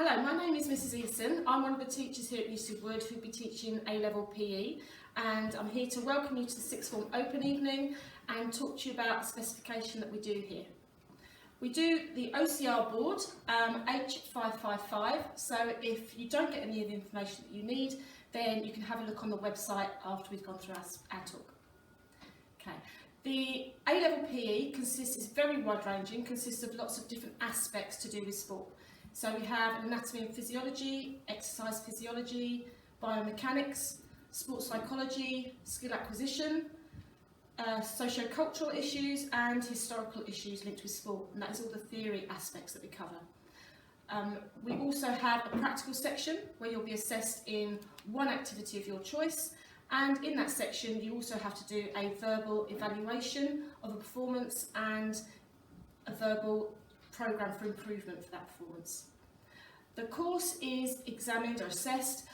Hello, my name is Mrs Eason. I'm one of the teachers here at UC Wood who'll be teaching A-level PE, and I'm here to welcome you to the Sixth Form Open Evening and talk to you about the specification that we do here. We do the OCR board H555, so if you don't get any of the information that you need, then you can have a look on the website after we've gone through our talk. Okay. The A-level PE is very wide-ranging, consists of lots of different aspects to do with sport. So we have anatomy and physiology, exercise physiology, biomechanics, sports psychology, skill acquisition, socio-cultural issues and historical issues linked with sport, and that is all the theory aspects that we cover. We also have a practical section where you'll be assessed in one activity of your choice, and in that section you also have to do a verbal evaluation of a performance and a verbal programme for improvement for that performance. The course is examined or assessed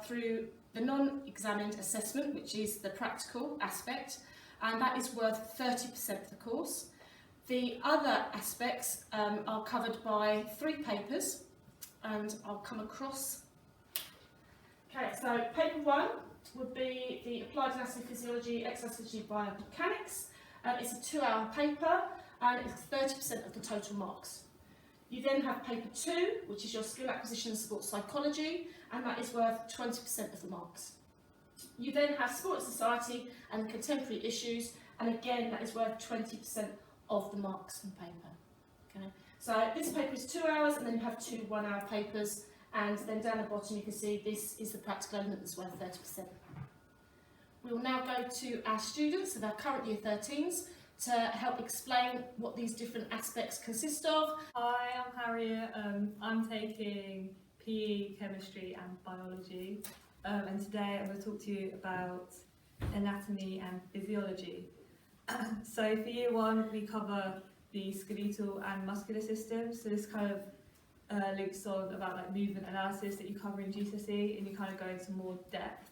through the non-examined assessment, which is the practical aspect, and that is worth 30% of the course. The other aspects are covered by 3 papers, and I'll come across. Okay, so paper 1 would be the Applied Anatomy, Physiology, Exercise Physiology, Biomechanics. It's a 2-hour paper, and it's 30% of the total marks. You then have paper 2, which is your skill acquisition and sports psychology, and that is worth 20% of the marks. You then have sport society and contemporary issues, and again that is worth 20% of the marks in the paper. Okay. So this paper is 2 hours, and then you have 2 1-hour papers, and then down the bottom you can see this is the practical element that's worth 30%. We will now go to our students, so our current year 13s, to help explain what these different aspects consist of. Hi, I'm Harriet. I'm taking PE, chemistry and biology, and today I'm going to talk to you about anatomy and physiology. So for year 1 we cover the skeletal and muscular systems, so this kind of links on about like movement analysis that you cover in GCSE, and you kind of go into more depth.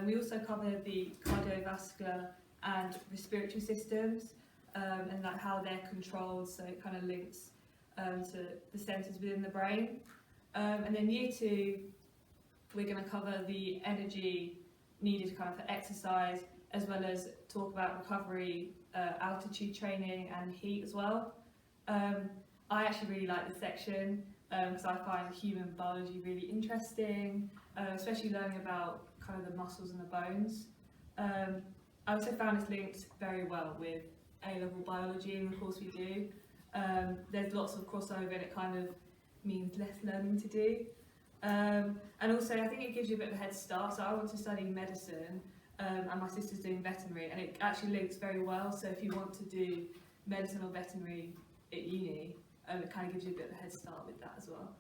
We also cover the cardiovascular and respiratory systems, and like how they're controlled, so it kind of links to the centres within the brain. And then year 2 we're going to cover the energy needed kind of for exercise, as well as talk about recovery, altitude training and heat as well. I actually really like this section because I find human biology really interesting, especially learning about kind of the muscles and the bones. I also found this linked very well with A-level biology in the course we do. There's lots of crossover, and it kind of means less learning to do. And also I think it gives you a bit of a head start. So I want to study medicine, and my sister's doing veterinary, and it actually links very well. So if you want to do medicine or veterinary at uni, it kind of gives you a bit of a head start with that as well.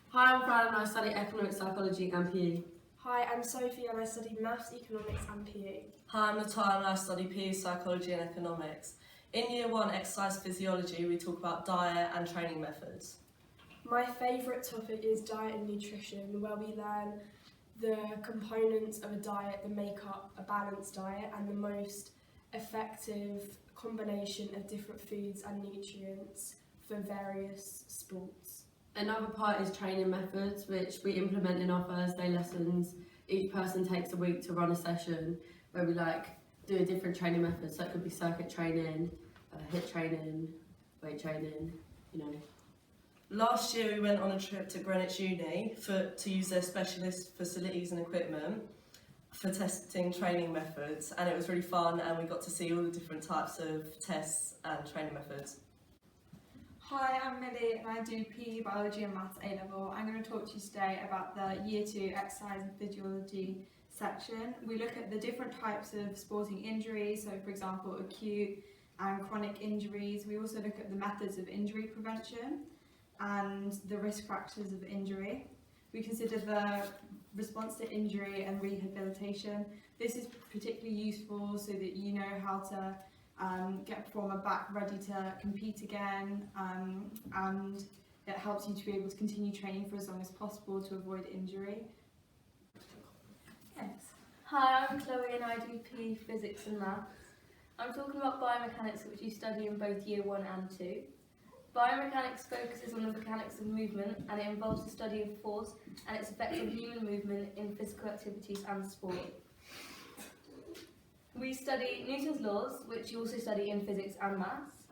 Hi, I'm Fran and I study economics, psychology and PE. Hi, I'm Sophie and I study maths, economics and PE. Hi, I'm Natalia and I study PE, psychology and economics. In year 1 exercise physiology we talk about diet and training methods. My favourite topic is diet and nutrition, where we learn the components of a diet that make up a balanced diet and the most effective combination of different foods and nutrients for various sports. Another part is training methods, which we implement in our Thursday lessons. Each person takes a week to run a session where we do a different training method. So it could be circuit training, HIIT training, weight training, you know. Last year we went on a trip to Greenwich Uni to use their specialist facilities and equipment for testing training methods, and it was really fun, and we got to see all the different types of tests and training methods. Hi, I'm Millie and I do PE, biology and maths A-level. I'm going to talk to you today about the year 2 exercise and physiology section. We look at the different types of sporting injuries, so for example acute and chronic injuries. We also look at the methods of injury prevention and the risk factors of injury. We consider the response to injury and rehabilitation. This is particularly useful so that you know how to get a performer back ready to compete again, and it helps you to be able to continue training for as long as possible to avoid injury. Yes. Hi, I'm Chloe and I do PE, physics and maths. I'm talking about biomechanics, which you study in both year 1 and 2. Biomechanics focuses on the mechanics of movement, and it involves the study of force and its effect on human movement in physical activities and sport. We study Newton's laws, which you also study in physics and maths,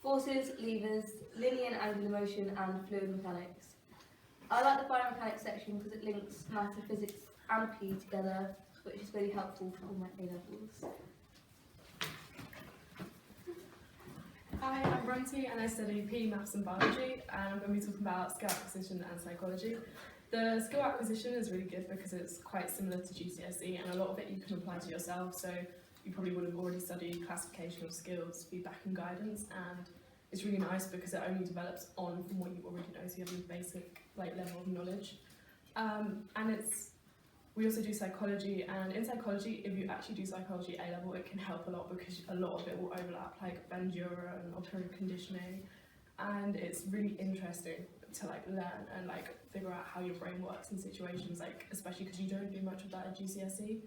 forces, levers, linear and angular motion, and fluid mechanics. I like the biomechanics section because it links maths, physics and PE together, which is really helpful for all my A-levels. Hi, I'm Bronte and I study PE, Maths and Biology, and I'm going to be talking about skill acquisition and psychology. The skill acquisition is really good because it's quite similar to GCSE, and a lot of it you can apply to yourself, so you probably would have already studied classification of skills, feedback and guidance, and it's really nice because it only develops on from what you already know, so you have a basic level of knowledge. We also do psychology, and in psychology, if you actually do psychology A-level, it can help a lot because a lot of it will overlap, like Bandura and alternative conditioning, and it's really interesting to learn and figure out how your brain works in situations, especially because you don't do much of that at GCSE.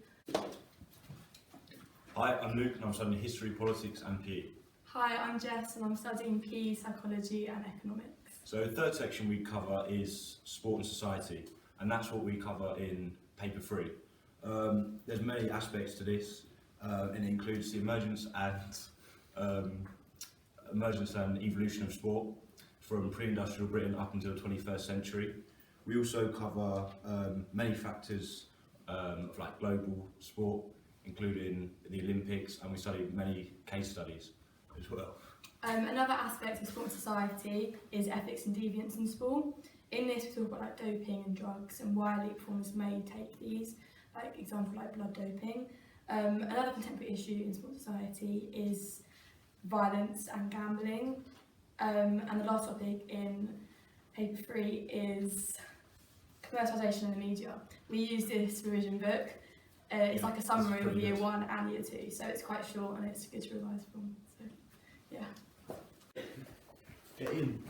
Hi, I'm Luke and I'm studying history, politics and PE. Hi, I'm Jess and I'm studying PE, psychology and economics. So the third section we cover is sport and society, and that's what we cover in paper 3. There's many aspects to this, and it includes the emergence and evolution of sport from pre-industrial Britain up until the 21st century. We also cover many factors of global sport, including the Olympics, and we study many case studies as well. Another aspect of sport and society is ethics and deviance in sport. In this we talk about doping and drugs and why elite performers may take these, example blood doping. Another contemporary issue in sport and society is violence and gambling. And the last topic in paper 3 is commercialisation in the media. We use this revision book. It's like a summary of year 1 and year 2, so it's quite short and it's good to revise from. So, yeah. Get in.